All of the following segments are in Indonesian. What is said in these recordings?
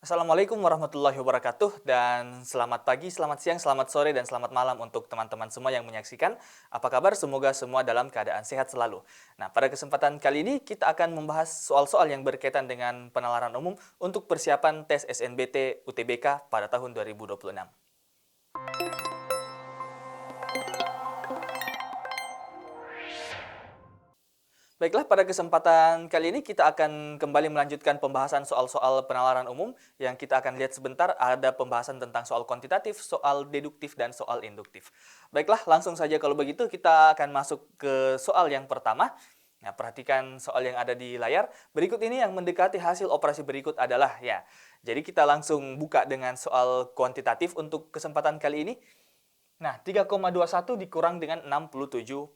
Assalamualaikum warahmatullahi wabarakatuh dan selamat pagi, selamat siang, selamat sore, dan selamat malam untuk teman-teman semua yang menyaksikan. Apa kabar? Semoga semua dalam keadaan sehat selalu. Nah, pada kesempatan kali ini kita akan membahas soal-soal yang berkaitan dengan penalaran umum untuk persiapan tes SNBT UTBK pada tahun 2026. Baiklah, pada kesempatan kali ini kita akan kembali melanjutkan pembahasan soal-soal penalaran umum yang kita akan lihat sebentar. Ada pembahasan tentang soal kuantitatif, soal deduktif, dan soal induktif. Baiklah, langsung saja kalau begitu kita akan masuk ke soal yang pertama. Nah, perhatikan soal yang ada di layar. Berikut ini yang mendekati hasil operasi berikut adalah ya. Jadi kita langsung buka dengan soal kuantitatif untuk kesempatan kali ini. Nah, 3,21 dikurang dengan 67%.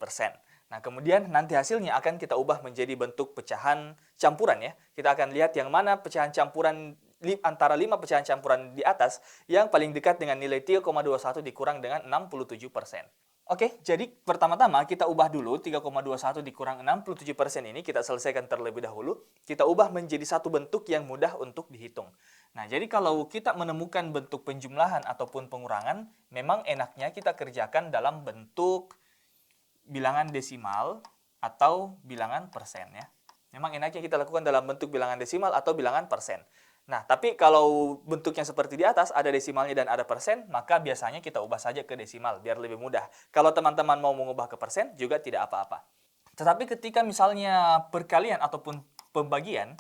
Nah, kemudian nanti hasilnya akan kita ubah menjadi bentuk pecahan campuran ya. Kita akan lihat yang mana pecahan campuran antara 5 pecahan campuran di atas yang paling dekat dengan nilai 3,21 dikurang dengan 67%. Oke, jadi pertama-tama kita ubah dulu 3,21 dikurang 67% ini, kita selesaikan terlebih dahulu. Kita ubah menjadi satu bentuk yang mudah untuk dihitung. Nah, jadi kalau kita menemukan bentuk penjumlahan ataupun pengurangan, memang enaknya kita kerjakan dalam bentuk bilangan desimal atau bilangan persen ya. Memang enaknya kita lakukan dalam bentuk bilangan desimal atau bilangan persen. Nah, tapi kalau bentuknya seperti di atas, ada desimalnya dan ada persen, maka biasanya kita ubah saja ke desimal, biar lebih mudah. Kalau teman-teman mau mengubah ke persen, juga tidak apa-apa. Tetapi ketika misalnya perkalian ataupun pembagian,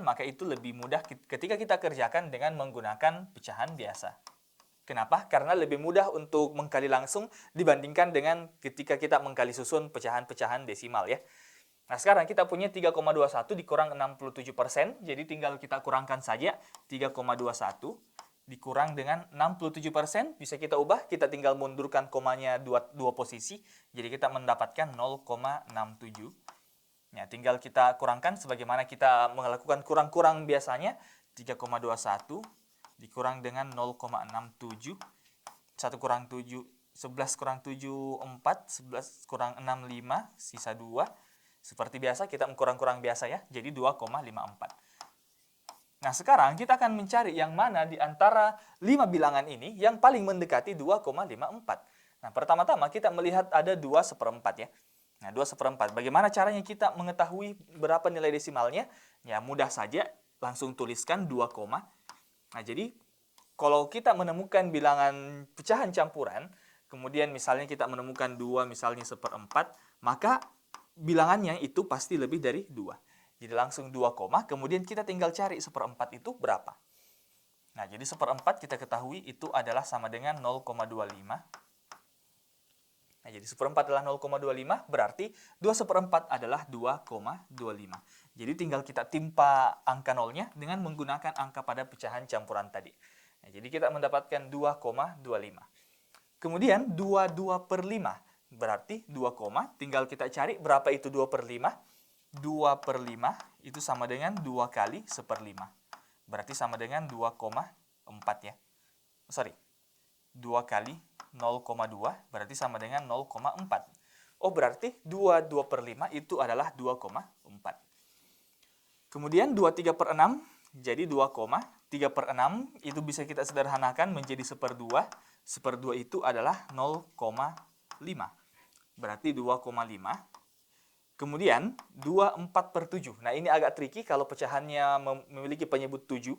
maka itu lebih mudah ketika kita kerjakan dengan menggunakan pecahan biasa. Kenapa? Karena lebih mudah untuk mengkali langsung dibandingkan dengan ketika kita mengkali susun pecahan-pecahan desimal ya. Nah, sekarang kita punya 3,21 dikurang 67%, jadi tinggal kita kurangkan saja 3,21 dikurang dengan 67%, bisa kita ubah, kita tinggal mundurkan komanya dua posisi, jadi kita mendapatkan 0,67. Ya, tinggal kita kurangkan sebagaimana kita melakukan kurang-kurang biasanya, 3,21 dikurang dengan 0,67, 1 kurang 7, 11 kurang 7, 4, 11 kurang 6, 5, sisa 2. Seperti biasa, kita kurang-kurang biasa ya, jadi 2,54. Nah, sekarang kita akan mencari yang mana di antara 5 bilangan ini yang paling mendekati 2,54. Nah, pertama-tama kita melihat ada 2/4 ya. Nah, 2/4. Bagaimana caranya kita mengetahui berapa nilai desimalnya? Ya, mudah saja, langsung tuliskan 2, nah, jadi kalau kita menemukan bilangan pecahan campuran, kemudian misalnya kita menemukan 2 misalnya 1/4, maka bilangannya itu pasti lebih dari 2. Jadi langsung 2, kemudian kita tinggal cari 1/4 itu berapa. Nah, jadi 1/4 kita ketahui itu adalah sama dengan 0,25. Nah, jadi 1/4 adalah 0,25, berarti 2/4 adalah 2,25. Jadi tinggal kita timpa angka nolnya dengan menggunakan angka pada pecahan campuran tadi. Nah, jadi kita mendapatkan 2,25. Kemudian 22/5, berarti 2, tinggal kita cari berapa itu 2/5. 2/5 itu sama dengan 2 kali 1/5. Berarti sama dengan 2,4 ya. Sorry, 2 kali 0,2 berarti sama dengan 0,4. Oh, berarti 2/5 itu adalah 2,4. Kemudian 23/6 jadi 2, 3/6 itu bisa kita sederhanakan menjadi 1/2. 1/2 itu adalah 0,5. Berarti 2,5. Kemudian 24/7. Nah, ini agak tricky kalau pecahannya memiliki penyebut 7.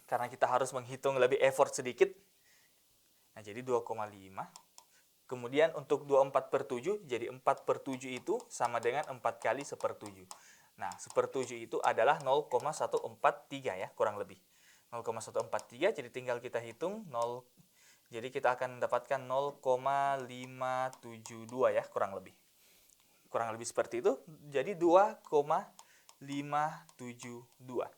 Karena kita harus menghitung lebih effort sedikit. Nah, jadi 2,5. Kemudian untuk 24/7, jadi 4/7 itu sama dengan 4 kali 1/7. Nah, 1/7 itu adalah 0,143 ya, kurang lebih. 0,143, jadi tinggal kita hitung 0. Jadi kita akan mendapatkan 0,572 ya, kurang lebih. Kurang lebih seperti itu. Jadi 2,572.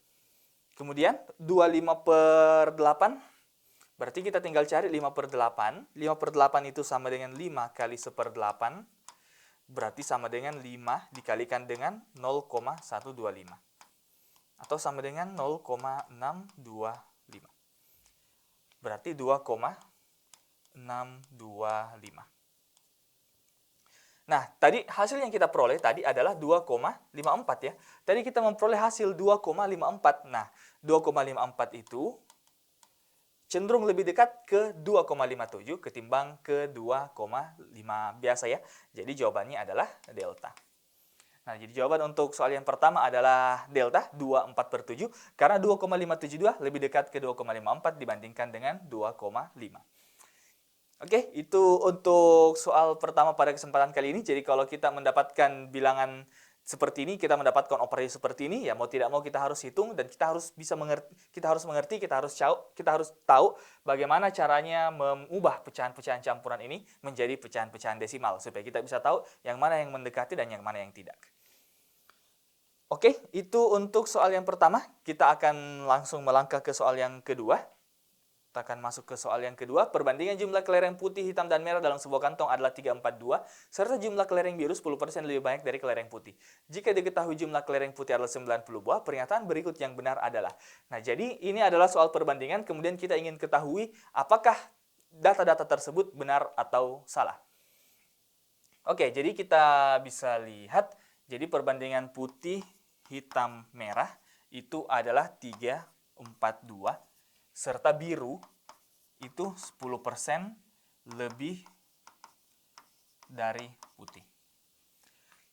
Kemudian 25/8, berarti kita tinggal cari 5/8. 5/8 itu sama dengan 5 kali 1/8. Berarti sama dengan 5 dikalikan dengan 0,125. Atau sama dengan 0,625. Berarti 2,625. Nah, tadi hasil yang kita peroleh tadi adalah 2,54 ya. Tadi kita memperoleh hasil 2,54. Nah, 2,54 itu cenderung lebih dekat ke 2,57 ketimbang ke 2,5 biasa ya. Jadi jawabannya adalah delta. Nah, jadi jawaban untuk soal yang pertama adalah delta 24/7 karena 2,572 lebih dekat ke 2,54 dibandingkan dengan 2,5. Oke, itu untuk soal pertama pada kesempatan kali ini. Jadi kalau kita mendapatkan bilangan seperti ini, kita mendapatkan operasi seperti ini, ya mau tidak mau kita harus hitung dan kita harus bisa mengerti, kita harus tahu bagaimana caranya mengubah pecahan-pecahan campuran ini menjadi pecahan-pecahan desimal supaya kita bisa tahu yang mana yang mendekati dan yang mana yang tidak. Oke, itu untuk soal yang pertama. Kita akan langsung melangkah ke soal yang kedua. Kita akan masuk ke soal yang kedua. Perbandingan jumlah kelereng putih, hitam, dan merah dalam sebuah kantong adalah 342, serta jumlah kelereng biru 10% lebih banyak dari kelereng putih. Jika diketahui jumlah kelereng putih adalah 90 buah, pernyataan berikut yang benar adalah. Nah, jadi ini adalah soal perbandingan, kemudian kita ingin ketahui apakah data-data tersebut benar atau salah. Oke, jadi kita bisa lihat, jadi perbandingan putih, hitam, merah itu adalah 342, serta biru itu 10% lebih dari putih.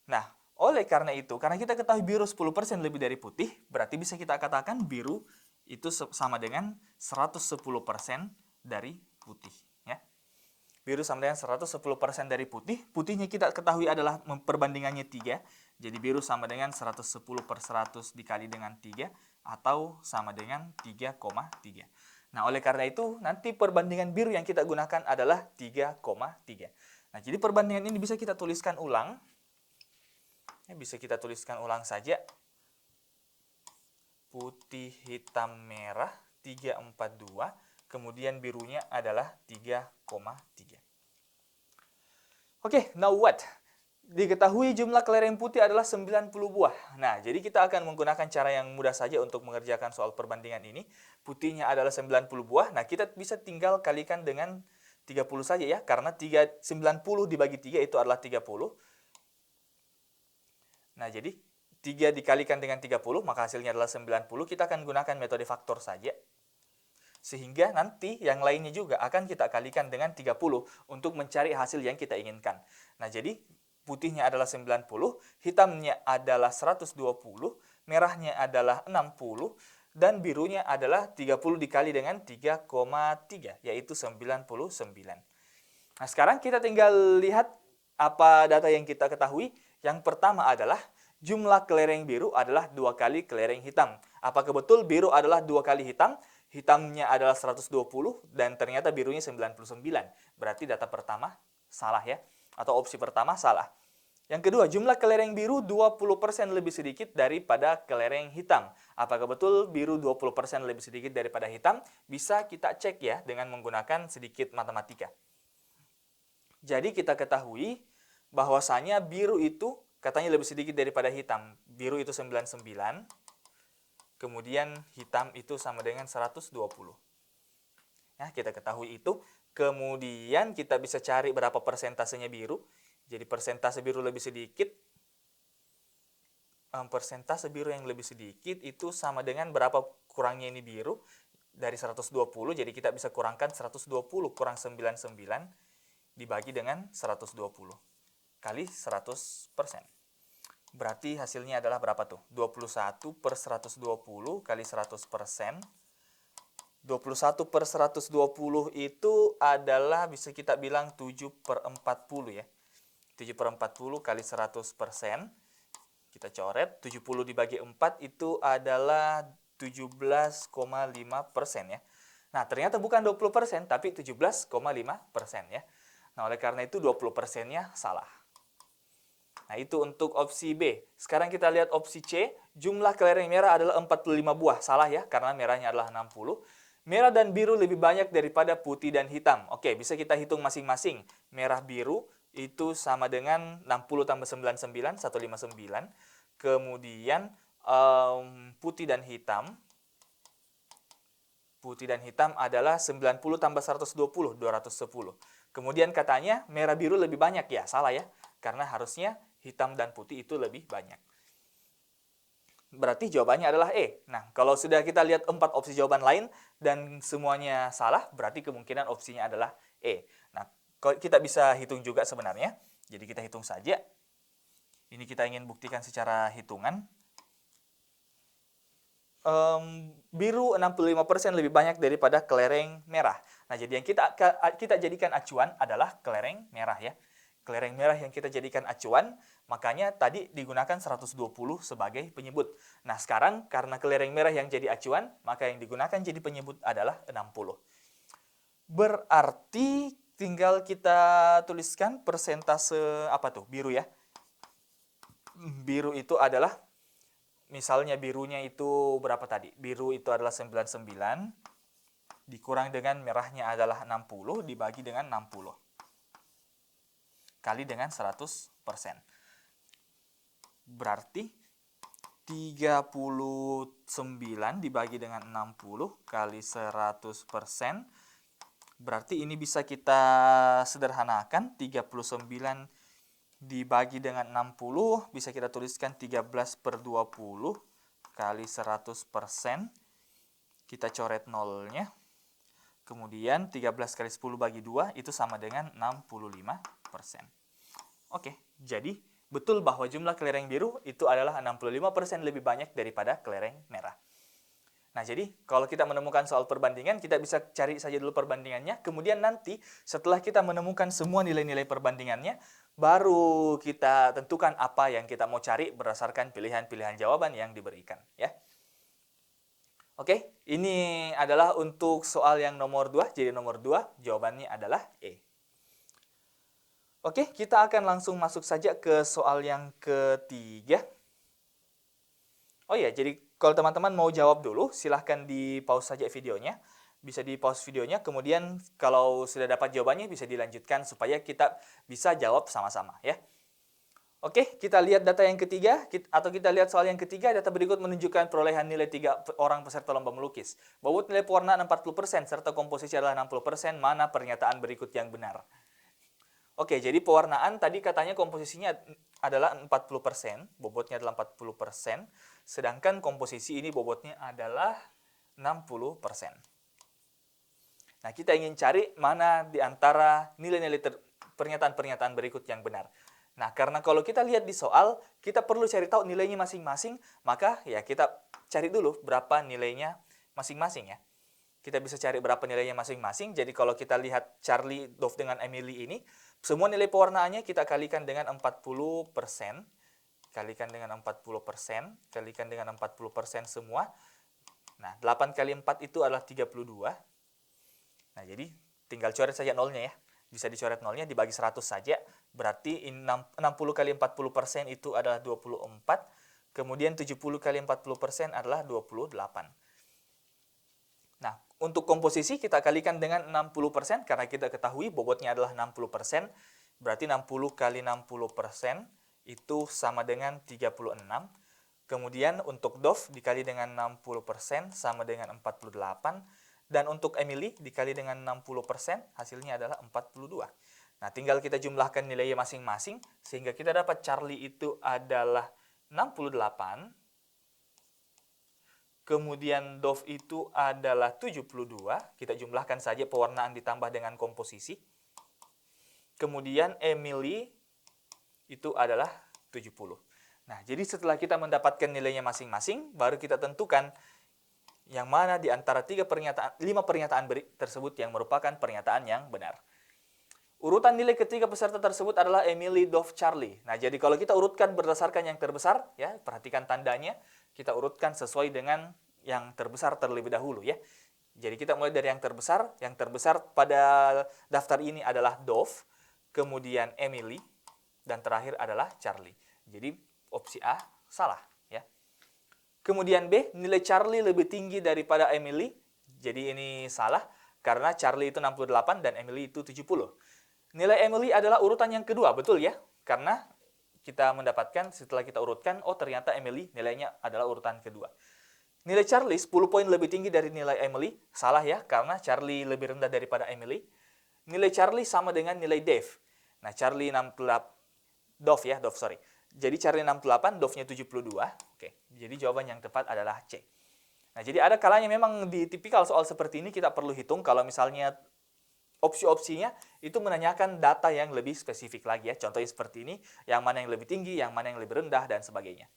Nah, oleh karena itu, karena kita ketahui biru 10% lebih dari putih, berarti bisa kita katakan biru itu sama dengan 110% dari putih. Ya. Biru sama dengan 110% dari putih. Putihnya kita ketahui adalah perbandingannya 3. Jadi biru sama dengan 110/100 dikali dengan 3 atau sama dengan 3,3. Nah, oleh karena itu nanti perbandingan biru yang kita gunakan adalah 3,3. Nah, jadi perbandingan ini bisa kita tuliskan ulang. Bisa kita tuliskan ulang saja. Putih, hitam, merah 342. Kemudian birunya adalah 3,3. Oke, now what? Diketahui jumlah kelereng putih adalah 90 buah. Nah, jadi kita akan menggunakan cara yang mudah saja untuk mengerjakan soal perbandingan ini. Putihnya adalah 90 buah. Nah, kita bisa tinggal kalikan dengan 30 saja ya, karena 90 dibagi 3 itu adalah 30. Nah, jadi 3 dikalikan dengan 30, maka hasilnya adalah 90. Kita akan gunakan metode faktor saja. Sehingga nanti yang lainnya juga akan kita kalikan dengan 30 untuk mencari hasil yang kita inginkan. Nah, jadi putihnya adalah 90, hitamnya adalah 120, merahnya adalah 60, dan birunya adalah 30 dikali dengan 3,3, yaitu 99. Nah, sekarang kita tinggal lihat apa data yang kita ketahui. Yang pertama adalah jumlah kelereng biru adalah 2 kali kelereng hitam. Apakah betul biru adalah 2 kali hitam? Hitamnya adalah 120 dan ternyata birunya 99. Berarti data pertama salah ya, atau opsi pertama salah. Yang kedua, jumlah kelereng biru 20% lebih sedikit daripada kelereng hitam. Apakah betul biru 20% lebih sedikit daripada hitam? Bisa kita cek ya dengan menggunakan sedikit matematika. Jadi kita ketahui bahwasanya biru itu katanya lebih sedikit daripada hitam. Biru itu 99, kemudian hitam itu sama dengan 120. Ya, kita ketahui itu. Kemudian kita bisa cari berapa persentasenya biru. Jadi persentase biru lebih sedikit. Persentase biru yang lebih sedikit itu sama dengan berapa kurangnya ini biru. Dari 120, jadi kita bisa kurangkan 120 kurang 99 dibagi dengan 120 kali 100%. Berarti hasilnya adalah berapa tuh? 21/120 kali 100%. 21/120 itu adalah bisa kita bilang 7/40 ya. 7/40 kali 100%. Kita coret, 70 dibagi 4 itu adalah 17,5% ya. Nah, ternyata bukan 20%, tapi 17,5% ya. Nah, oleh karena itu 20%-nya salah. Nah, itu untuk opsi B. Sekarang kita lihat opsi C. Jumlah kelereng merah adalah 45 buah. Salah ya, karena merahnya adalah 60. Merah dan biru lebih banyak daripada putih dan hitam. Oke, bisa kita hitung masing-masing. Merah biru itu sama dengan 60 tambah 99, 159. Kemudian putih dan hitam. Putih dan hitam adalah 90 tambah 120, 210. Kemudian katanya merah biru lebih banyak ya, salah ya. karena harusnya hitam dan putih itu lebih banyak. Berarti jawabannya adalah E. Nah, kalau sudah kita lihat 4 opsi jawaban lain dan semuanya salah, berarti kemungkinan opsinya adalah E. Nah, kita bisa hitung juga sebenarnya. Jadi kita hitung saja. Ini kita ingin buktikan secara hitungan. Biru 65% lebih banyak daripada kelereng merah. Nah, jadi yang kita jadikan acuan adalah kelereng merah ya. Kelereng merah yang kita jadikan acuan, makanya tadi digunakan 120 sebagai penyebut. Nah, sekarang karena kelereng merah yang jadi acuan, maka yang digunakan jadi penyebut adalah 60. Berarti tinggal kita tuliskan persentase apa tuh? Biru ya. Biru itu adalah, misalnya birunya itu berapa tadi? Biru itu adalah 99, dikurang dengan merahnya adalah 60, dibagi dengan 60. Kali dengan 100%. Berarti 39 dibagi dengan 60 kali 100%. Berarti ini bisa kita sederhanakan. 39 dibagi dengan 60 bisa kita tuliskan 13/20 kali 100%. Kita coret nolnya. Kemudian 13 kali 10 bagi 2 itu sama dengan 65%. Oke, jadi betul bahwa jumlah kelereng biru itu adalah 65% lebih banyak daripada kelereng merah. Nah, jadi kalau kita menemukan soal perbandingan, kita bisa cari saja dulu perbandingannya. Kemudian nanti setelah kita menemukan semua nilai-nilai perbandingannya, baru kita tentukan apa yang kita mau cari berdasarkan pilihan-pilihan jawaban yang diberikan. Ya. Oke, ini adalah untuk soal yang nomor 2. Jadi nomor 2 jawabannya adalah E. Oke, kita akan langsung masuk saja ke soal yang ketiga. Oh iya, jadi kalau teman-teman mau jawab dulu, silahkan di-pause saja videonya. Bisa di-pause videonya, kemudian kalau sudah dapat jawabannya bisa dilanjutkan supaya kita bisa jawab sama-sama ya. Oke, kita lihat data yang ketiga, atau kita lihat soal yang ketiga. Data berikut menunjukkan perolehan nilai 3 orang peserta lomba melukis. Bobot nilai pewarnaan 40%, serta komposisi adalah 60%. Mana pernyataan berikut yang benar? Oke, jadi pewarnaan tadi katanya komposisinya adalah 40%, bobotnya adalah 40%, sedangkan komposisi ini bobotnya adalah 60%. Nah, kita ingin cari mana di antara nilai-nilai pernyataan-pernyataan berikut yang benar. Nah, karena kalau kita lihat di soal, kita perlu cari tahu nilainya masing-masing, maka ya kita cari dulu berapa nilainya masing-masing ya. Kita bisa cari berapa nilainya masing-masing. Jadi kalau kita lihat Charlie, Dove dengan Emily ini, semua nilai pewarnaannya kita kalikan dengan 40%. Kalikan dengan 40%. Kalikan dengan 40% semua. Nah, 8 kali 4 itu adalah 32. Nah, jadi tinggal coret saja nolnya ya. Bisa dicoret nolnya, dibagi 100 saja. Berarti 60 kali 40% itu adalah 24. Kemudian 70 kali 40% adalah 28. Nah, untuk komposisi kita kalikan dengan 60% karena kita ketahui bobotnya adalah 60%. Berarti 60 kali 60% itu sama dengan 36. Kemudian untuk Dove dikali dengan 60% sama dengan 48. Dan untuk Emily dikali dengan 60% hasilnya adalah 42. Nah, tinggal kita jumlahkan nilainya masing-masing sehingga kita dapat Charlie itu adalah 68. Kemudian Dove itu adalah 72. Kita jumlahkan saja pewarnaan ditambah dengan komposisi. Kemudian Emily itu adalah 70. Nah, jadi setelah kita mendapatkan nilainya masing-masing, baru kita tentukan yang mana di antara 5 pernyataan tersebut yang merupakan pernyataan yang benar. Urutan nilai ketiga peserta tersebut adalah Emily, Dove, Charlie. Nah, jadi kalau kita urutkan berdasarkan yang terbesar, ya, perhatikan tandanya. Kita urutkan sesuai dengan yang terbesar terlebih dahulu ya. Jadi kita mulai dari yang terbesar. Yang terbesar pada daftar ini adalah Dove, kemudian Emily, dan terakhir adalah Charlie. Jadi opsi A salah ya. Kemudian B, nilai Charlie lebih tinggi daripada Emily. Jadi ini salah karena Charlie itu 68 dan Emily itu 70. Nilai Emily adalah urutan yang kedua, betul ya? Karena kita mendapatkan setelah kita urutkan, oh ternyata Emily nilainya adalah urutan kedua. Nilai Charlie 10 poin lebih tinggi dari nilai Emily. Salah ya, karena Charlie lebih rendah daripada Emily. Nilai Charlie sama dengan nilai Dave. Nah, Charlie 68 DOF ya, DOF, sorry. Jadi cari 68, DOF-nya 72. Oke, jadi jawaban yang tepat adalah C. Nah, jadi ada kalanya memang di tipikal soal seperti ini kita perlu hitung kalau misalnya opsi-opsinya itu menanyakan data yang lebih spesifik lagi ya. Contohnya seperti ini, yang mana yang lebih tinggi, yang mana yang lebih rendah, dan sebagainya.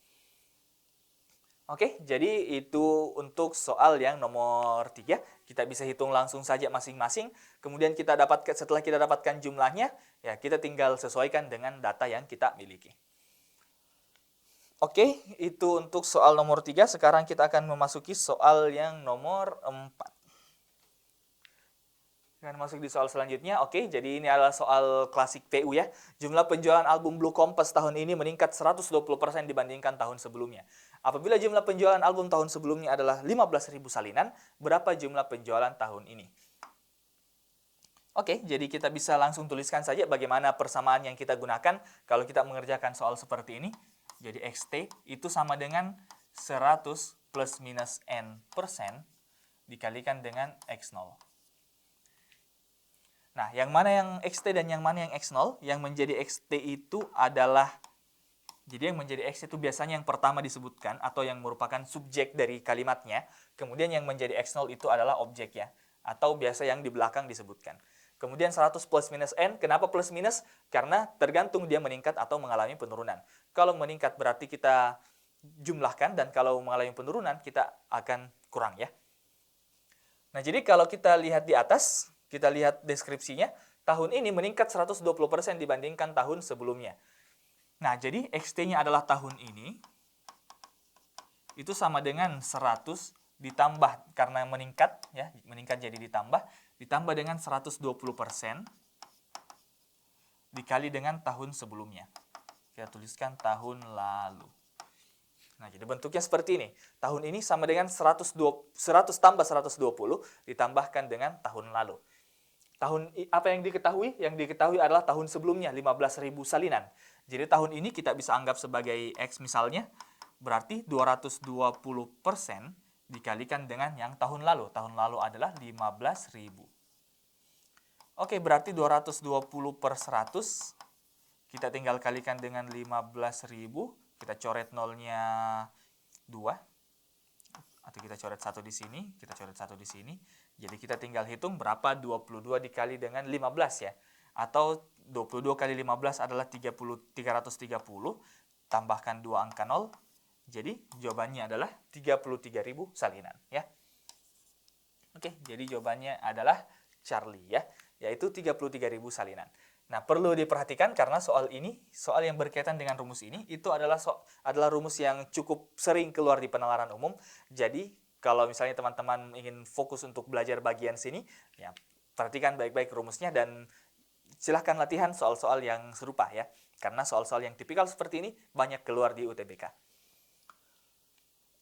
Oke, jadi itu untuk soal yang nomor 3. Kita bisa hitung langsung saja masing-masing. Kemudian setelah kita dapatkan jumlahnya, ya kita tinggal sesuaikan dengan data yang kita miliki. Oke, itu untuk soal nomor 3. Sekarang kita akan memasuki soal yang nomor 4. Akan masuk di soal selanjutnya. Oke, jadi ini adalah soal klasik PU ya. Jumlah penjualan album Blue Compass tahun ini meningkat 120% dibandingkan tahun sebelumnya. Apabila jumlah penjualan album tahun sebelumnya adalah 15.000 salinan, berapa jumlah penjualan tahun ini? Oke, jadi kita bisa langsung tuliskan saja bagaimana persamaan yang kita gunakan kalau kita mengerjakan soal seperti ini. Jadi XT itu sama dengan 100 plus minus N persen dikalikan dengan X0. Nah, yang mana yang XT dan yang mana yang X0? Yang menjadi XT itu adalah, jadi yang menjadi X itu biasanya yang pertama disebutkan atau yang merupakan subjek dari kalimatnya. Kemudian yang menjadi X0 itu adalah objek ya, atau biasa yang di belakang disebutkan. Kemudian 100 plus minus N, kenapa plus minus? Karena tergantung dia meningkat atau mengalami penurunan. Kalau meningkat berarti kita jumlahkan, dan kalau mengalami penurunan kita akan kurang ya. Nah, jadi kalau kita lihat di atas, kita lihat deskripsinya, tahun ini meningkat 120% dibandingkan tahun sebelumnya. Nah, jadi XT-nya adalah tahun ini, itu sama dengan 100 ditambah, karena meningkat, ya, meningkat jadi ditambah dengan 120% dikali dengan tahun sebelumnya. Kita tuliskan tahun lalu. Nah, jadi bentuknya seperti ini. Tahun ini sama dengan 100 tambah 120 ditambahkan dengan tahun lalu. Apa yang diketahui? Yang diketahui adalah tahun sebelumnya, 15.000 salinan. Jadi tahun ini kita bisa anggap sebagai X misalnya, berarti 220% dikalikan dengan yang tahun lalu. Tahun lalu adalah 15.000. Oke, berarti 220 per 100, kita tinggal kalikan dengan 15.000, kita coret nolnya 2, atau kita coret 1 di sini, kita coret 1 di sini. Jadi kita tinggal hitung berapa 22 dikali dengan 15 ya. Atau 22 kali 15 adalah 330, tambahkan 2 angka 0. Jadi jawabannya adalah 33.000 salinan ya. Oke, jadi jawabannya adalah Charlie ya, yaitu 33.000 salinan. Nah, perlu diperhatikan karena soal yang berkaitan dengan rumus ini, itu adalah rumus yang cukup sering keluar di penalaran umum. Jadi, kalau misalnya teman-teman ingin fokus untuk belajar bagian sini, ya perhatikan baik-baik rumusnya dan silahkan latihan soal-soal yang serupa ya. Karena soal-soal yang tipikal seperti ini banyak keluar di UTBK.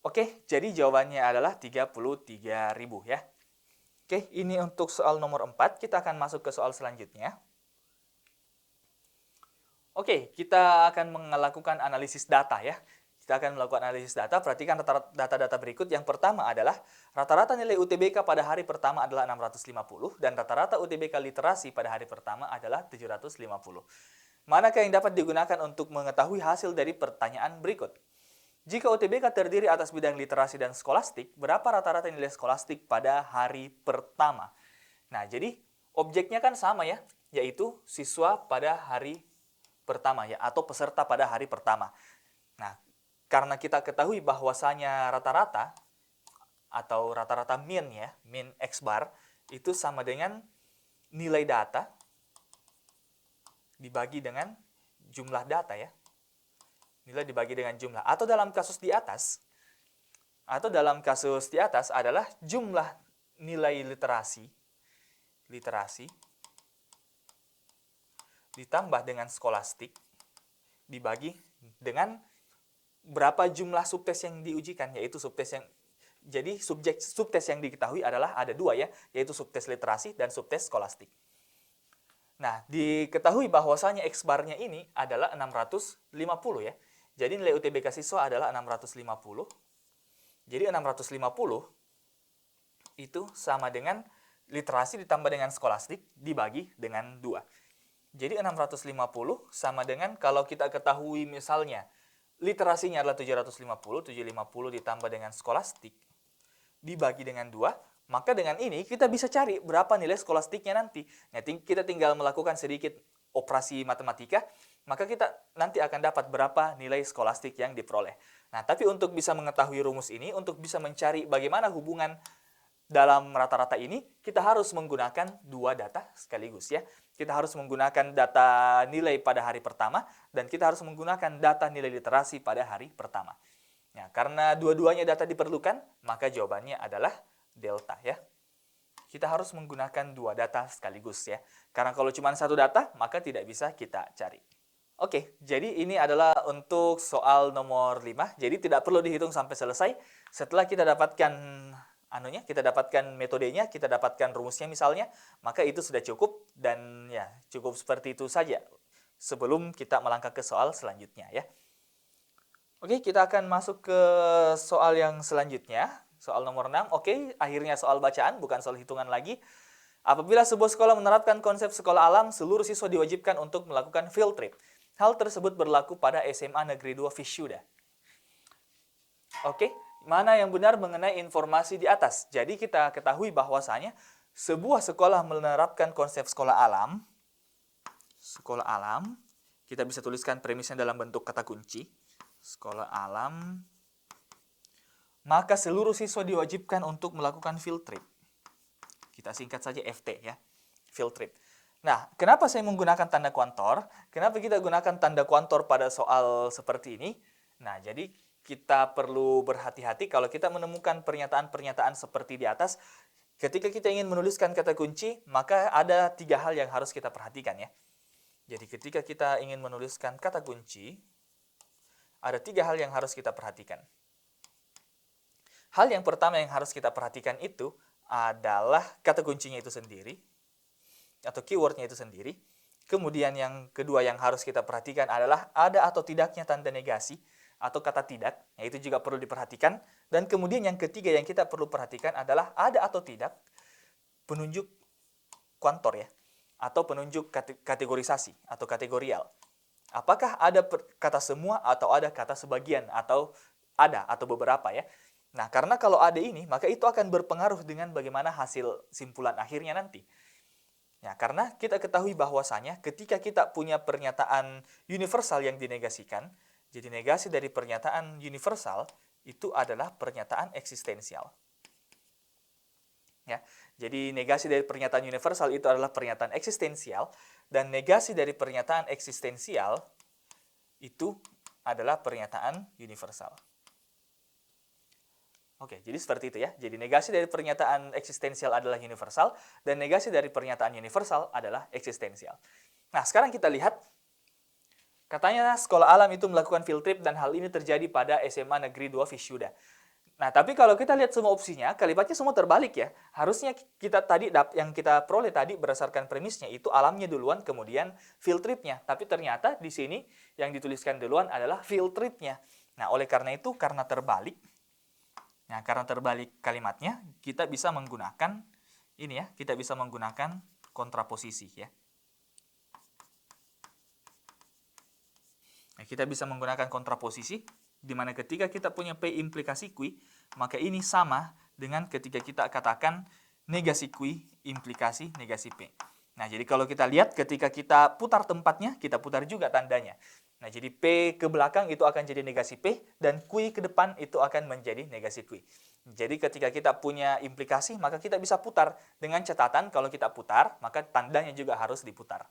Oke, jadi jawabannya adalah 33.000 ya. Oke, ini untuk soal nomor 4. Kita akan masuk ke soal selanjutnya. Oke, kita akan melakukan analisis data ya. Kita akan melakukan analisis data. Perhatikan data-data berikut. Yang pertama adalah rata-rata nilai UTBK pada hari pertama adalah 650 dan rata-rata UTBK literasi pada hari pertama adalah 750. Manakah yang dapat digunakan untuk mengetahui hasil dari pertanyaan berikut? Jika UTBK terdiri atas bidang literasi dan skolastik, berapa rata-rata nilai skolastik pada hari pertama? Nah, jadi objeknya kan sama ya, yaitu siswa pada hari pertama ya, atau peserta pada hari pertama. Nah, karena kita ketahui bahwasanya rata-rata atau rata-rata min ya, min X bar itu sama dengan nilai data dibagi dengan jumlah data ya. Nilai dibagi dengan jumlah, atau dalam kasus di atas adalah jumlah nilai literasi ditambah dengan skolastik dibagi dengan berapa jumlah subtes yang diujikan, yaitu subtes yang, jadi subtes yang diketahui adalah ada 2 ya, yaitu subtes literasi dan subtes skolastik. Nah, diketahui bahwasanya X bar-nya ini adalah 650 ya. Jadi nilai UTBK siswa adalah 650. Jadi 650 itu sama dengan literasi ditambah dengan skolastik dibagi dengan 2. Jadi 650 sama dengan kalau kita ketahui misalnya literasinya adalah 750 ditambah dengan skolastik dibagi dengan 2, maka dengan ini kita bisa cari berapa nilai skolastiknya nanti. Nah, kita tinggal melakukan sedikit operasi matematika, maka kita nanti akan dapat berapa nilai skolastik yang diperoleh. Nah, tapi untuk bisa mengetahui rumus ini, untuk bisa mencari bagaimana hubungan dalam rata-rata ini, kita harus menggunakan 2 data sekaligus ya. Kita harus menggunakan data nilai pada hari pertama, dan kita harus menggunakan data nilai literasi pada hari pertama. Ya, karena dua-duanya data diperlukan, maka jawabannya adalah delta ya. Kita harus menggunakan 2 data sekaligus ya. Karena kalau cuma 1 data, maka tidak bisa kita cari. Oke, jadi ini adalah untuk soal nomor 5. Jadi tidak perlu dihitung sampai selesai. Setelah kita dapatkan kita dapatkan metodenya, kita dapatkan rumusnya misalnya, maka itu sudah cukup dan ya cukup seperti itu saja sebelum kita melangkah ke soal selanjutnya ya. Oke, kita akan masuk ke soal yang selanjutnya. Soal nomor 6. Oke, akhirnya soal bacaan, bukan soal hitungan lagi. Apabila sebuah sekolah menerapkan konsep sekolah alam, seluruh siswa diwajibkan untuk melakukan field trip. Hal tersebut berlaku pada SMA Negeri 2 Vishuda. Oke, mana yang benar mengenai informasi di atas? Jadi kita ketahui bahwasanya sebuah sekolah menerapkan konsep sekolah alam, kita bisa tuliskan premisnya dalam bentuk kata kunci. Sekolah alam, maka seluruh siswa diwajibkan untuk melakukan field trip. Kita singkat saja FT ya, field trip. Nah, kenapa saya menggunakan tanda kuantor? Kenapa kita gunakan tanda kuantor pada soal seperti ini? Nah, jadi kita perlu berhati-hati kalau kita menemukan pernyataan-pernyataan seperti di atas. Ketika kita ingin menuliskan kata kunci, maka ada 3 hal yang harus kita perhatikan ya. Jadi ketika kita ingin menuliskan kata kunci, ada 3 hal yang harus kita perhatikan. Hal yang pertama yang harus kita perhatikan itu adalah kata kuncinya itu sendiri, atau keywordnya itu sendiri. Kemudian yang kedua yang harus kita perhatikan adalah ada atau tidaknya tanda negasi, atau kata tidak, itu juga perlu diperhatikan. Dan kemudian yang ketiga yang kita perlu perhatikan adalah ada atau tidak penunjuk kuantor ya, atau penunjuk kategorisasi atau kategorial. Apakah ada kata semua atau ada kata sebagian atau ada atau beberapa ya. Nah, karena kalau ada ini, maka itu akan berpengaruh dengan bagaimana hasil simpulan akhirnya nanti. Ya, karena kita ketahui bahwasanya ketika kita punya pernyataan universal yang dinegasikan, jadi negasi dari pernyataan universal itu adalah pernyataan eksistensial. Ya, jadi negasi dari pernyataan universal itu adalah pernyataan eksistensial, dan negasi dari pernyataan eksistensial itu adalah pernyataan universal. Oke, jadi seperti itu ya. Jadi negasi dari pernyataan eksistensial adalah universal, dan negasi dari pernyataan universal adalah eksistensial. Nah, sekarang kita lihat, katanya sekolah alam itu melakukan field trip dan hal ini terjadi pada SMA Negeri 2 Vishuda. Nah, tapi kalau kita lihat semua opsinya, kalimatnya semua terbalik ya. Harusnya kita tadi yang kita peroleh tadi berdasarkan premisnya itu alamnya duluan, kemudian field tripnya. Tapi ternyata di sini yang dituliskan duluan adalah field tripnya. Nah, oleh karena itu, karena terbalik kalimatnya, kita bisa menggunakan ini ya, kita bisa menggunakan kontraposisi ya. Nah, kita bisa menggunakan kontraposisi, di mana ketika kita punya P implikasi Q, maka ini sama dengan ketika kita katakan negasi Q implikasi negasi P. Nah, jadi kalau kita lihat ketika kita putar tempatnya, kita putar juga tandanya. Nah, jadi P ke belakang itu akan jadi negasi P, dan Q ke depan itu akan menjadi negasi Q. Jadi ketika kita punya implikasi, maka kita bisa putar dengan catatan kalau kita putar, maka tandanya juga harus diputar.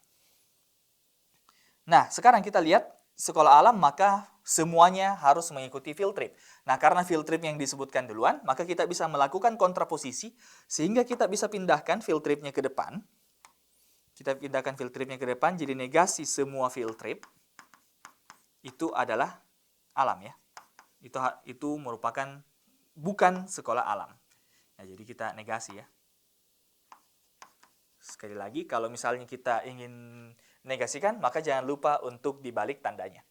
Nah, sekarang kita lihat sekolah alam, maka semuanya harus mengikuti field trip. Nah, karena field trip yang disebutkan duluan, maka kita bisa melakukan kontraposisi, sehingga kita bisa pindahkan field tripnya ke depan. Kita pindahkan field tripnya ke depan, jadi negasi semua field trip itu adalah alam ya. Itu merupakan bukan sekolah alam. Nah, jadi kita negasi ya. Sekali lagi, kalau misalnya kita ingin negasikan, maka jangan lupa untuk dibalik tandanya.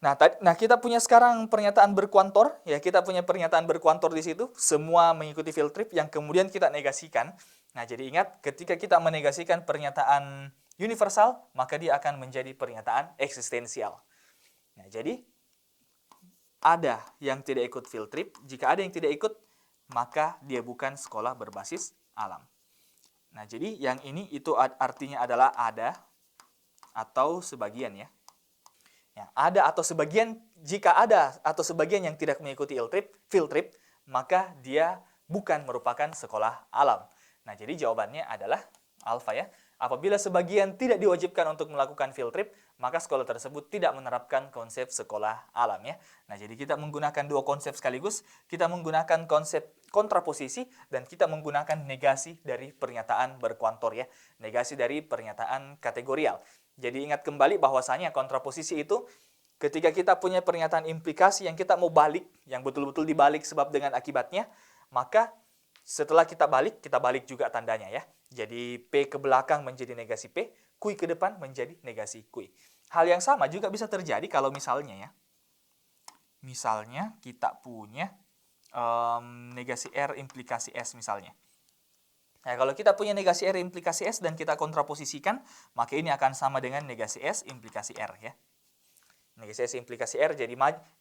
Nah, kita punya sekarang pernyataan berkuantor, ya kita punya pernyataan berkuantor di situ, semua mengikuti field trip yang kemudian kita negasikan. Nah, jadi ingat ketika kita menegasikan pernyataan universal, maka dia akan menjadi pernyataan eksistensial. Nah, jadi ada yang tidak ikut field trip. Jika ada yang tidak ikut, maka dia bukan sekolah berbasis alam. Nah, jadi yang ini itu artinya adalah ada atau sebagian ya. Ya, ada atau sebagian, jika ada atau sebagian yang tidak mengikuti field trip, maka dia bukan merupakan sekolah alam. Nah, jadi jawabannya adalah alfa ya. Apabila sebagian tidak diwajibkan untuk melakukan field trip, maka sekolah tersebut tidak menerapkan konsep sekolah alam ya. Nah, jadi kita menggunakan dua konsep sekaligus, kita menggunakan konsep kontraposisi dan kita menggunakan negasi dari pernyataan berkuantor ya. Negasi dari pernyataan kategorial. Jadi ingat kembali bahwasanya kontraposisi itu ketika kita punya pernyataan implikasi yang kita mau balik, yang betul-betul dibalik sebab dengan akibatnya, maka setelah kita balik juga tandanya ya. Jadi P ke belakang menjadi negasi P, Q ke depan menjadi negasi Q. Hal yang sama juga bisa terjadi kalau misalnya ya. Misalnya kita punya negasi R implikasi S misalnya. Nah, kalau kita punya negasi R implikasi S dan kita kontraposisikan, maka ini akan sama dengan negasi S implikasi R ya. Negasi S implikasi R, jadi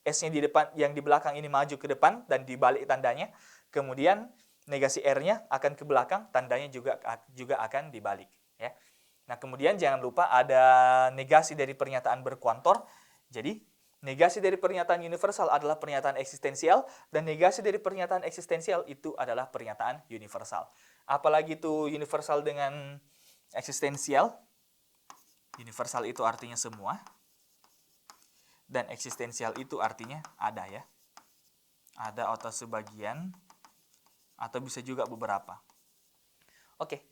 S-nya di depan, yang di belakang ini maju ke depan dan dibalik tandanya. Kemudian negasi R-nya akan ke belakang, tandanya juga akan dibalik ya. Nah, kemudian jangan lupa ada negasi dari pernyataan berkuantor. Jadi negasi dari pernyataan universal adalah pernyataan eksistensial, dan negasi dari pernyataan eksistensial itu adalah pernyataan universal. Apalagi itu universal dengan eksistensial? Universal itu artinya semua, dan eksistensial itu artinya ada ya. Ada atau sebagian, atau bisa juga beberapa. Oke,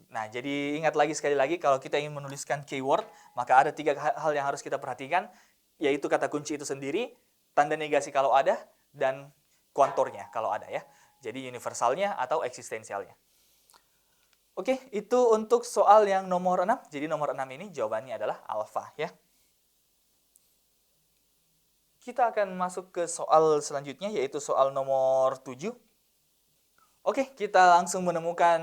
nah jadi ingat lagi sekali lagi, kalau kita ingin menuliskan keyword, maka ada 3 hal yang harus kita perhatikan, yaitu kata kunci itu sendiri, tanda negasi kalau ada, dan kuantornya kalau ada ya. Jadi universalnya atau eksistensialnya. Oke, itu untuk soal yang nomor 6. Jadi nomor 6 ini jawabannya adalah alfa ya. Kita akan masuk ke soal selanjutnya, yaitu soal nomor 7. Oke, kita langsung menemukan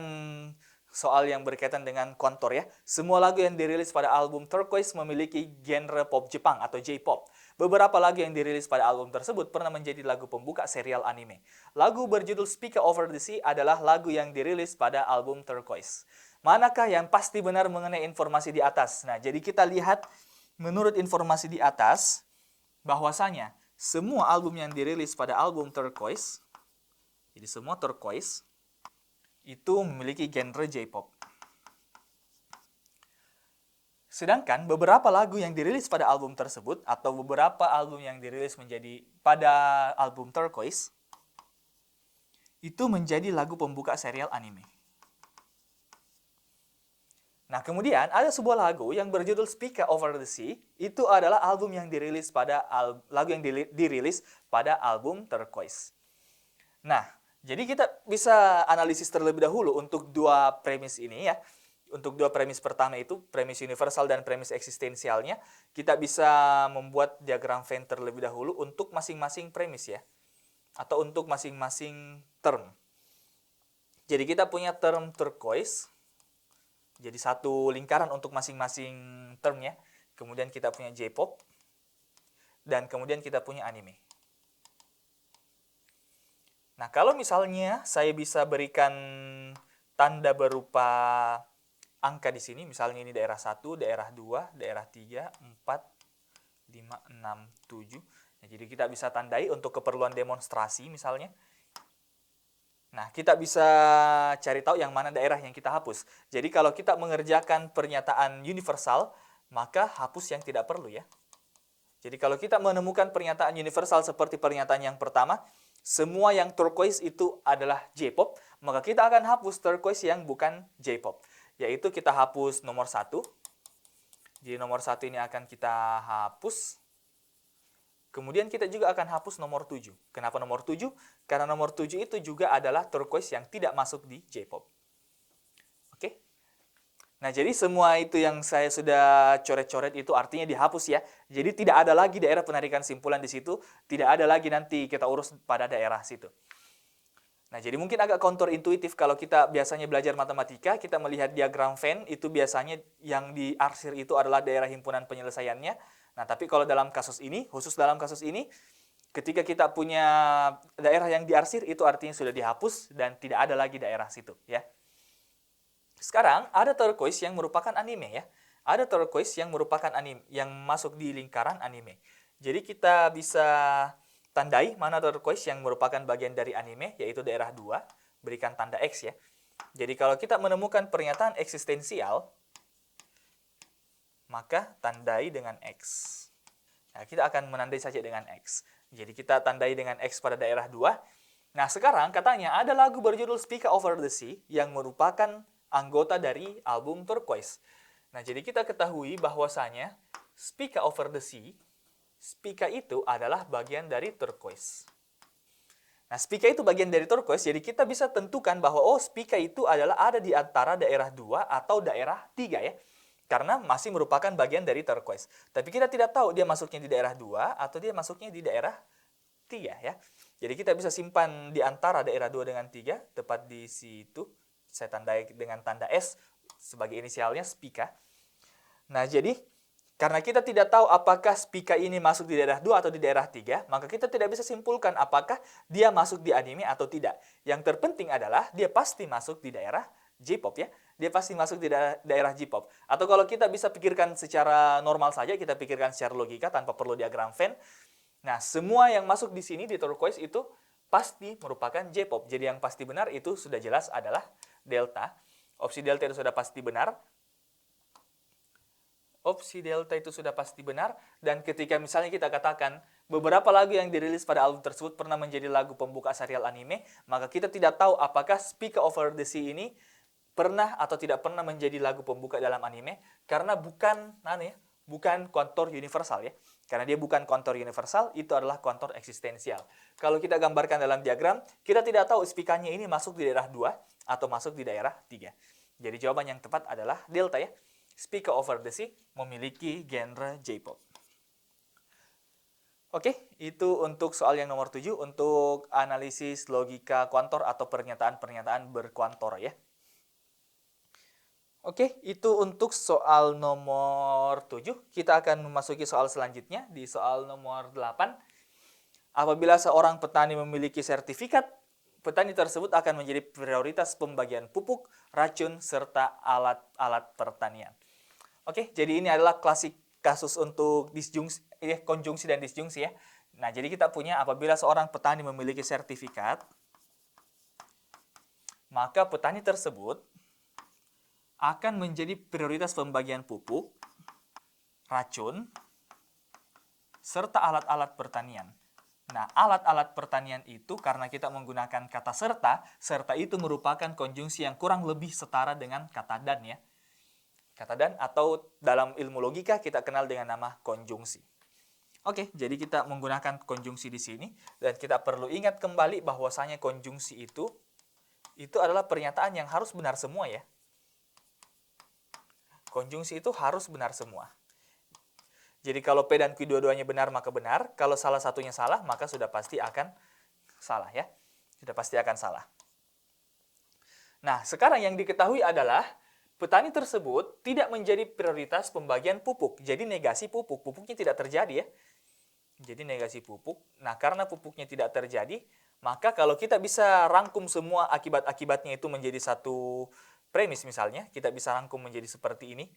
soal yang berkaitan dengan kuantor ya. Semua lagu yang dirilis pada album Turquoise memiliki genre pop Jepang atau J-pop. Beberapa lagu yang dirilis pada album tersebut pernah menjadi lagu pembuka serial anime. Lagu berjudul Speaker Over the Sea adalah lagu yang dirilis pada album Turquoise. Manakah yang pasti benar mengenai informasi di atas? Nah, jadi kita lihat menurut informasi di atas, bahwasanya semua album yang dirilis pada album Turquoise, jadi semua Turquoise itu memiliki genre J-pop. Sedangkan beberapa lagu yang dirilis pada album tersebut, atau beberapa album yang dirilis pada album Turquoise, itu menjadi lagu pembuka serial anime. Nah, kemudian ada sebuah lagu yang berjudul Speaker Over the Sea, itu adalah album yang dirilis pada lagu yang dirilis pada album Turquoise. Nah, jadi kita bisa analisis terlebih dahulu untuk dua premis ini ya. Untuk dua premis pertama itu, premis universal dan premis eksistensialnya, kita bisa membuat diagram Venn terlebih dahulu untuk masing-masing premis ya. Atau untuk masing-masing term. Jadi kita punya term turquoise. Jadi satu lingkaran untuk masing-masing termnya. Kemudian kita punya J-pop. Dan kemudian kita punya anime. Nah, kalau misalnya saya bisa berikan tanda berupa angka di sini, misalnya ini daerah 1, daerah 2, daerah 3, 4, 5, 6, 7. Nah, jadi kita bisa tandai untuk keperluan demonstrasi misalnya. Nah, kita bisa cari tahu yang mana daerah yang kita hapus. Jadi kalau kita mengerjakan pernyataan universal, maka hapus yang tidak perlu ya. Jadi kalau kita menemukan pernyataan universal seperti pernyataan yang pertama, semua yang turquoise itu adalah J-pop, maka kita akan hapus turquoise yang bukan J-pop. Yaitu kita hapus nomor 1. Jadi nomor 1 ini akan kita hapus. Kemudian kita juga akan hapus nomor 7. Kenapa nomor 7? Karena nomor 7 itu juga adalah turquoise yang tidak masuk di J-pop. Oke? Nah, jadi semua itu yang saya sudah coret-coret itu artinya dihapus ya. Jadi tidak ada lagi daerah penarikan simpulan di situ, tidak ada lagi nanti kita urus pada daerah situ. Nah, jadi mungkin agak counterintuitif kalau kita biasanya belajar matematika, kita melihat diagram Venn, itu biasanya yang diarsir itu adalah daerah himpunan penyelesaiannya. Nah, tapi kalau dalam kasus ini, khusus dalam kasus ini, ketika kita punya daerah yang diarsir, itu artinya sudah dihapus dan tidak ada lagi daerah situ, ya. Sekarang, ada turquoise yang merupakan anime, ya. Ada turquoise yang merupakan anime, yang masuk di lingkaran anime. Jadi kita bisa tandai mana turquoise yang merupakan bagian dari anime, yaitu daerah 2, berikan tanda X, ya. Jadi kalau kita menemukan pernyataan eksistensial, maka tandai dengan X. Nah, kita akan menandai saja dengan X. Jadi kita tandai dengan X pada daerah 2. Nah, sekarang katanya ada lagu berjudul Spica Over the Sea yang merupakan anggota dari album Turquoise. Nah, jadi kita ketahui bahwasanya Spica Over the Sea, Spica itu adalah bagian dari turquoise. Nah, Spica itu bagian dari turquoise, jadi kita bisa tentukan bahwa Spica itu adalah ada di antara daerah 2 atau daerah 3, ya. Karena masih merupakan bagian dari turquoise. Tapi kita tidak tahu dia masuknya di daerah 2 atau dia masuknya di daerah 3, ya. Jadi kita bisa simpan di antara daerah 2 dengan 3, tepat di situ. Saya tandai dengan tanda S sebagai inisialnya Spica. Nah, jadi karena kita tidak tahu apakah Spica ini masuk di daerah 2 atau di daerah 3, maka kita tidak bisa simpulkan apakah dia masuk di anime atau tidak. Yang terpenting adalah dia pasti masuk di daerah J-pop, ya. Dia pasti masuk di daerah J-pop. Atau kalau kita bisa pikirkan secara normal saja, kita pikirkan secara logika tanpa perlu diagram Venn. Nah, semua yang masuk di sini di turquoise itu pasti merupakan J-pop. Jadi yang pasti benar itu sudah jelas adalah delta. Opsi delta itu sudah pasti benar. Opsi delta itu sudah pasti benar, dan ketika misalnya kita katakan beberapa lagu yang dirilis pada album tersebut pernah menjadi lagu pembuka serial anime, maka kita tidak tahu apakah Spica Over the Sea ini pernah atau tidak pernah menjadi lagu pembuka dalam anime, karena bukan kontur universal, ya. Karena dia bukan kontur universal, itu adalah kontur eksistensial. Kalau kita gambarkan dalam diagram, kita tidak tahu Spica-nya ini masuk di daerah 2 atau masuk di daerah 3. Jadi jawaban yang tepat adalah delta, ya. Spica Over the Sea memiliki genre J-pop. Oke, itu untuk soal yang nomor 7, untuk analisis logika kuantor atau pernyataan-pernyataan berkuantor, ya. Oke, itu untuk soal nomor 7. Kita akan memasuki soal selanjutnya, di soal nomor 8. Apabila seorang petani memiliki sertifikat, petani tersebut akan menjadi prioritas pembagian pupuk, racun, serta alat-alat pertanian. Oke, jadi ini adalah klasik kasus untuk konjungsi dan disjungsi, ya. Nah, jadi kita punya apabila seorang petani memiliki sertifikat, maka petani tersebut akan menjadi prioritas pembagian pupuk, racun, serta alat-alat pertanian. Nah, alat-alat pertanian itu karena kita menggunakan kata serta itu merupakan konjungsi yang kurang lebih setara dengan kata dan, ya. Kata dan atau dalam ilmu logika kita kenal dengan nama konjungsi. Oke, jadi kita menggunakan konjungsi di sini dan kita perlu ingat kembali bahwasanya konjungsi itu adalah pernyataan yang harus benar semua, ya. Konjungsi itu harus benar semua. Jadi kalau P dan Q dua-duanya benar maka benar, kalau salah satunya salah maka sudah pasti akan salah, ya. Sudah pasti akan salah. Nah, sekarang yang diketahui adalah petani tersebut tidak menjadi prioritas pembagian pupuk. Jadi negasi pupuk. Pupuknya tidak terjadi, ya. Jadi negasi pupuk. Nah, karena pupuknya tidak terjadi, maka kalau kita bisa rangkum semua akibat-akibatnya itu menjadi satu premis misalnya, kita bisa rangkum menjadi seperti ini.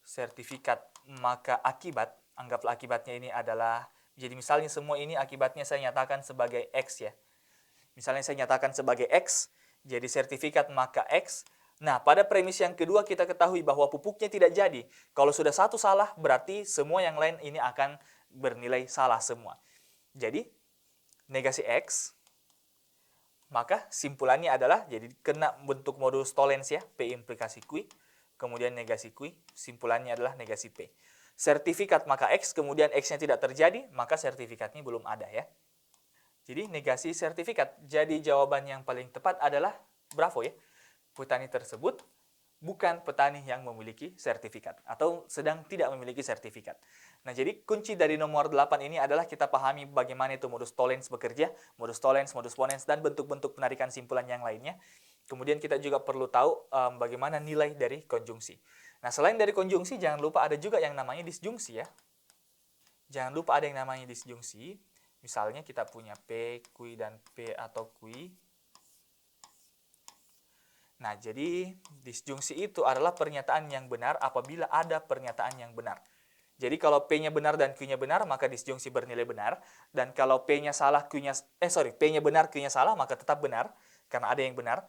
Sertifikat, maka akibat, anggaplah akibatnya ini adalah, jadi misalnya semua ini akibatnya saya nyatakan sebagai X, ya. Misalnya saya nyatakan sebagai X, jadi sertifikat maka X. Nah, pada premis yang kedua kita ketahui bahwa pupuknya tidak jadi. Kalau sudah satu salah, berarti semua yang lain ini akan bernilai salah semua. Jadi, negasi X, maka simpulannya adalah, jadi kena bentuk modus tollens, ya, P implikasi Q, kemudian negasi Q, simpulannya adalah negasi P. Sertifikat maka X, kemudian X-nya tidak terjadi, maka sertifikatnya belum ada, ya. Jadi negasi sertifikat. Jadi jawaban yang paling tepat adalah bravo, ya. Petani tersebut bukan petani yang memiliki sertifikat atau sedang tidak memiliki sertifikat. Nah, jadi kunci dari nomor 8 ini adalah kita pahami bagaimana itu modus tollens bekerja, modus tollens, modus ponens, dan bentuk-bentuk penarikan simpulan yang lainnya. Kemudian kita juga perlu tahu bagaimana nilai dari konjungsi. Nah, selain dari konjungsi, jangan lupa ada juga yang namanya disjungsi ya. Jangan lupa ada yang namanya disjungsi. Misalnya kita punya P, Q, dan P atau Q. Nah, jadi disjungsi itu adalah pernyataan yang benar apabila ada pernyataan yang benar. Jadi kalau P-nya benar dan Q-nya benar, maka disjungsi bernilai benar. Dan kalau P-nya salah, P-nya benar, Q-nya salah, maka tetap benar. Karena ada yang benar.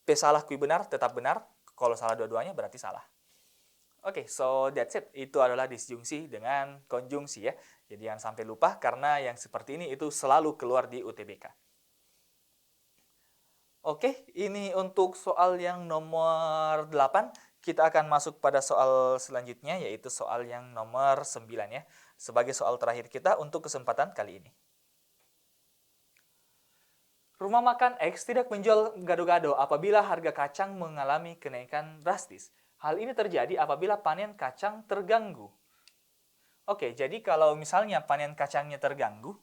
P salah, Q benar, tetap benar. Kalau salah dua-duanya, berarti salah. Oke, so that's it. Itu adalah disjungsi dengan konjungsi ya. Jadi jangan sampai lupa, karena yang seperti ini itu selalu keluar di UTBK. Oke, ini untuk soal yang nomor 8. Kita akan masuk pada soal selanjutnya, yaitu soal yang nomor 9 ya. Sebagai soal terakhir kita untuk kesempatan kali ini. Rumah makan X tidak menjual gado-gado apabila harga kacang mengalami kenaikan drastis. Hal ini terjadi apabila panen kacang terganggu. Oke, jadi kalau misalnya panen kacangnya terganggu,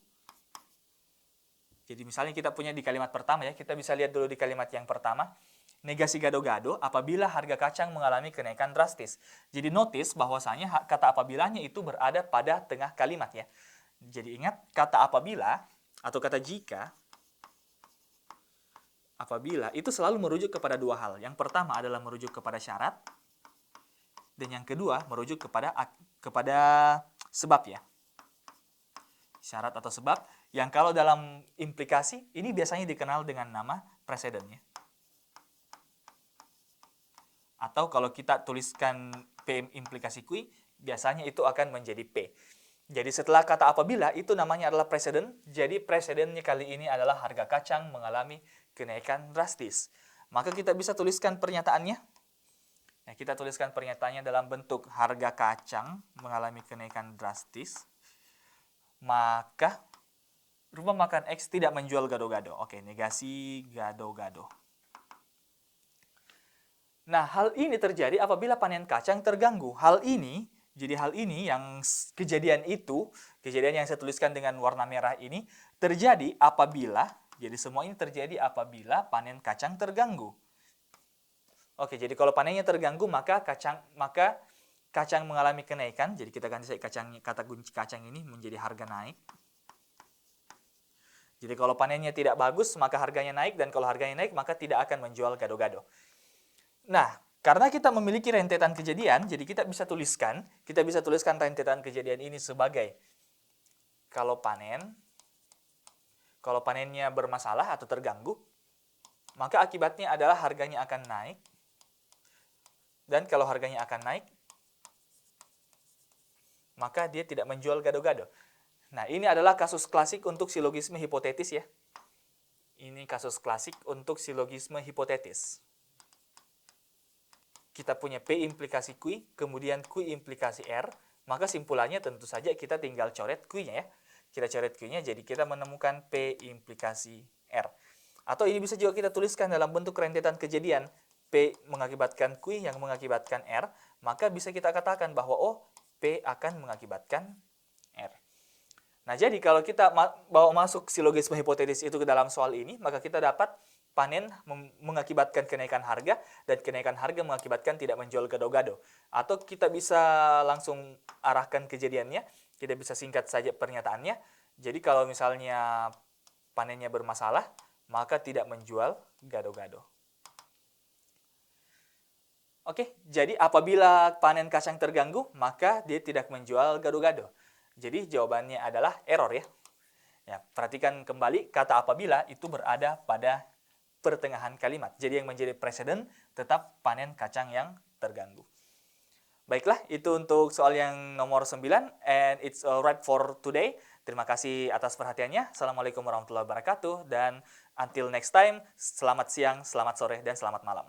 jadi misalnya kita punya di kalimat pertama ya, kita bisa lihat dulu di kalimat yang pertama. Negasi gado-gado apabila harga kacang mengalami kenaikan drastis. Jadi notice bahwasanya kata apabilanya itu berada pada tengah kalimat ya. Jadi ingat kata apabila atau kata jika, apabila itu selalu merujuk kepada dua hal. Yang pertama adalah merujuk kepada syarat, dan yang kedua merujuk kepada sebab ya. Syarat atau sebab yang kalau dalam implikasi ini biasanya dikenal dengan nama preseden ya. Atau kalau kita tuliskan P implikasi Q, biasanya itu akan menjadi P. Jadi setelah kata apabila, itu namanya adalah preseden. Jadi presidennya kali ini adalah harga kacang mengalami kenaikan drastis. Maka kita bisa tuliskan pernyataannya. Nah, kita tuliskan pernyataannya dalam bentuk harga kacang mengalami kenaikan drastis. Maka rumah makan X tidak menjual gado-gado. Oke, negasi gado-gado. Nah, hal ini terjadi apabila panen kacang terganggu. Hal ini yang kejadian yang saya tuliskan dengan warna merah ini, terjadi apabila, jadi semua ini terjadi apabila panen kacang terganggu. Oke, jadi kalau panennya terganggu, maka kacang mengalami kenaikan. Jadi kita ganti kata kunci kacang ini menjadi harga naik. Jadi kalau panennya tidak bagus, maka harganya naik, dan kalau harganya naik, maka tidak akan menjual gado-gado. Nah, karena kita memiliki rentetan kejadian, jadi kita bisa tuliskan rentetan kejadian ini sebagai kalau panennya bermasalah atau terganggu, maka akibatnya adalah harganya akan naik. Dan kalau harganya akan naik, maka dia tidak menjual gado-gado. Nah, ini adalah kasus klasik untuk silogisme hipotetis ya. Ini kasus klasik untuk silogisme hipotetis. Kita punya P implikasi Q, kemudian Q implikasi R, maka simpulannya tentu saja kita tinggal coret Q-nya ya. Kita coret Q-nya, jadi kita menemukan P implikasi R. Atau ini bisa juga kita tuliskan dalam bentuk rentetan kejadian, P mengakibatkan Q yang mengakibatkan R, maka bisa kita katakan bahwa P akan mengakibatkan R. Nah, jadi kalau kita bawa masuk silogisme hipotetis itu ke dalam soal ini, maka kita dapat panen mengakibatkan kenaikan harga, dan kenaikan harga mengakibatkan tidak menjual gado-gado. Atau kita bisa langsung arahkan kejadiannya, kita bisa singkat saja pernyataannya. Jadi kalau misalnya panennya bermasalah, maka tidak menjual gado-gado. Oke, jadi apabila panen kacang terganggu, maka dia tidak menjual gado-gado. Jadi jawabannya adalah error ya. Ya, perhatikan kembali kata apabila itu berada pada pertengahan kalimat. Jadi yang menjadi presiden tetap panen kacang yang terganggu. Baiklah, itu untuk soal yang nomor 9, and it's alright for today. Terima kasih atas perhatiannya. Assalamualaikum warahmatullahi wabarakatuh, dan until next time, selamat siang, selamat sore, dan selamat malam.